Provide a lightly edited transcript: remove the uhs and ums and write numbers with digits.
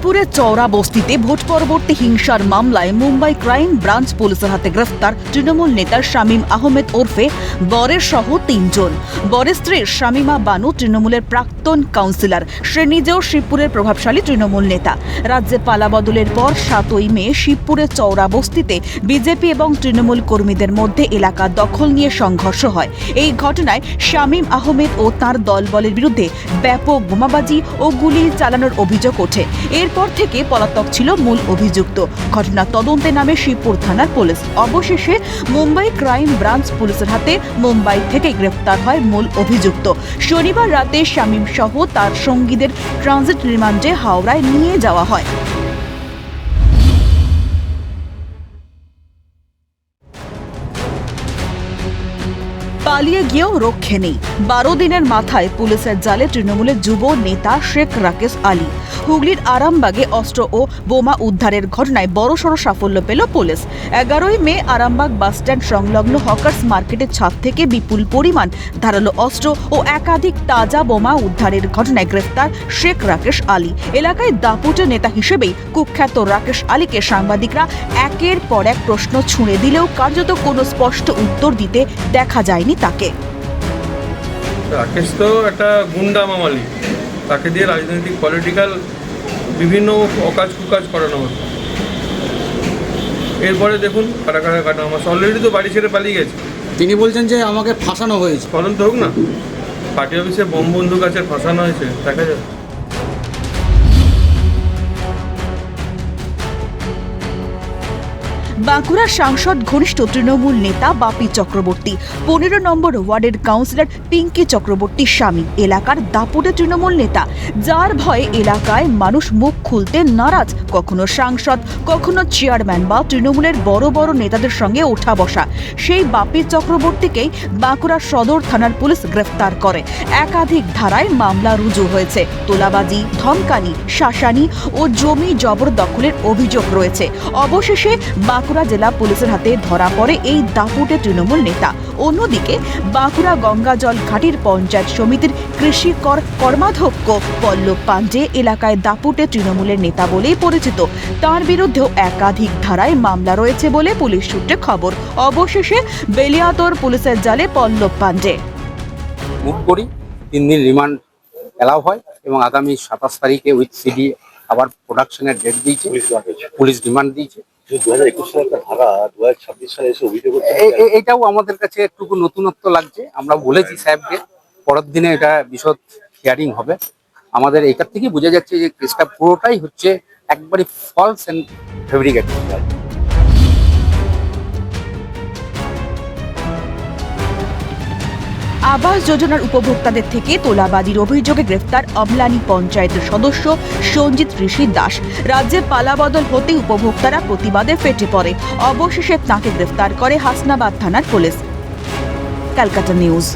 শিবপুরের চওড়া বস্তিতে ভোট পরবর্তী হিংসার মামলায় মুম্বাই ক্রাইম ব্রাঞ্চ পুলিশের হাতে গ্রেফতার তৃণমূল নেতা শামীম আহমেদ ওরফে বরের সহ 3 জন। বরের স্ত্রী শামীমা বানু তৃণমূলের প্রাক্তন কাউন্সিলর, সে নিজেও শিবপুরের প্রভাবশালী তৃণমূল নেতা। রাজ্যে পালাবদলের পর 7ই মে শিবপুরের চওড়া বস্তিতে বিজেপি এবং তৃণমূল কর্মীদের মধ্যে এলাকা দখল নিয়ে সংঘর্ষ হয়। এই ঘটনায় শামীম আহমেদ ও তাঁর দলবলের বিরুদ্ধে ব্যাপক বোমাবাজি ও গুলি চালানোর অভিযোগ ওঠে। এরপর থেকে পলাতক ছিল মূল অভিযুক্ত। ঘটনা তদন্তে নামে শিবপুর থানার পুলিশ। অবশেষে মুম্বাই ক্রাইম ব্রাঞ্চ পুলিশের হাতে মুম্বাই থেকে গ্রেফতার হয় মূল অভিযুক্ত। শনিবার রাতে শামীম সহ তার সঙ্গীদের ট্রানজিট রিমান্ডে হাওড়ায় নিয়ে যাওয়া হয়। পালিয়ে গিয়েও রক্ষে নেই। 12 দিনের মাথায় পুলিশের জালে তৃণমূলের যুব নেতা শেখ রাকেশ আলী। হুগলির আরামবাগে অস্ত্র ও বোমা উদ্ধারের ঘটনায় বড়সড় সাফল্য পেল পুলিশ। 11ই মে আরামবাগ বাসস্ট্যান্ড সংলগ্ন হকার্স মার্কেটের ছাদ থেকে বিপুল পরিমাণ ধারালো অস্ত্র ও একাধিক তাজা বোমা উদ্ধারের ঘটনায় গ্রেফতার শেখ রাকেশ আলী। এলাকায় দাপুটে নেতা হিসেবেই কুখ্যাত রাকেশ আলীকে সাংবাদিকরা একের পর এক প্রশ্ন ছুঁড়ে দিলেও কার্যত কোনো স্পষ্ট উত্তর দিতে দেখা যায়নি তাকে। রাকেশ তো একটা গুন্ডা মামালি, তাকে দিয়ে রাজনৈতিক পলিটিক্যাল বিভিন্ন অকাজ কুকাজ করানো হতো। এরপরে দেখুন কাটা আমার অলরেডি তো বাড়ি ছেড়ে পালিয়ে গেছে। তিনি বলছেন যে আমাকে ফাঁসানো হয়েছে। তদন্ত হোক না, পার্টি অফিসে বোম বন্দুক আছে, ফাঁসানো হয়েছে, দেখা যাবে। বাঁকুড়ার সাংসদ ঘনিষ্ঠ তৃণমূল নেতা বাপি চক্রবর্তী, 15 নম্বর ওয়ার্ডের কাউন্সিলর পিঙ্কি চক্রবর্তীর স্বামী, এলাকার দাপুটে তৃণমূল নেতা, যার ভয়ে এলাকায় মানুষ মুখ খুলতে নারাজ। কখনো সাংসদ, কখনো চেয়ারম্যান বা তৃণমূলের বড় বড় নেতাদের সঙ্গে ওঠা বসা সেই বাপি চক্রবর্তীকেই বাঁকুড়া সদর থানার পুলিশ গ্রেফতার করে। একাধিক ধারায় মামলা রুজু হয়েছে। তোলাবাজি, ধমকানি, শাসানি ও জমি জবরদখলের অভিযোগ রয়েছে। অবশেষে বাঁকুড়া জেলা পুলিশের হাতে ধরা পড়ে এই দাপুটে তৃণমূল নেতা। অন্যদিকে বাঁকুড়া গঙ্গাজল ঘাটির পঞ্চায়েত সমিতির কৃষি কর্মাধ্যক্ষ পল্লব পাঞ্জে এলাকায় দাপুটে তৃণমূলের নেতা বলেই পরিচিত। তার বিরুদ্ধেও একাধিক ধারায় মামলা রয়েছে বলে পুলিশ সূত্রে খবর। অবশেষে বেলিয়াতোর পুলিশের জালে পল্লব পাঞ্জে। মুভ করি 3 দিন রিমান্ড এলাও হয় এবং আগামী 27 তারিখে উইথ সিডি আবার প্রোডাকশনের ডেট দিয়েছে, পুলিশ রিমান্ড দিয়েছে। 2021 সালের ধারা 2026 সালে এসে অভিযোগ এটাও আমাদের কাছে একটু নতুনত্ব লাগছে। আমরা বলেছি সাহেবকে পরের দিনে এটা বিশদ হিয়ারিং হবে। আমাদের এটার থেকে বোঝা যাচ্ছে যে কেসটা পুরোটাই হচ্ছে একবারে ফলস এন্ড ফেব্রিকেটেড। আবাস যোজনার উপভোক্তাদের থেকে তোলাবাজির অভিযোগে গ্রেফতার অমলানি পঞ্চায়েতের সদস্য সঞ্জিত ঋষি দাস। রাজ্যে পালাবদল হতে উপভোক্তারা প্রতিবাদে ফেটে পড়ে। অবশেষে তাঁকে গ্রেফতার করে হাসনাবাদ থানার পুলিশ। কলকাতা নিউজ।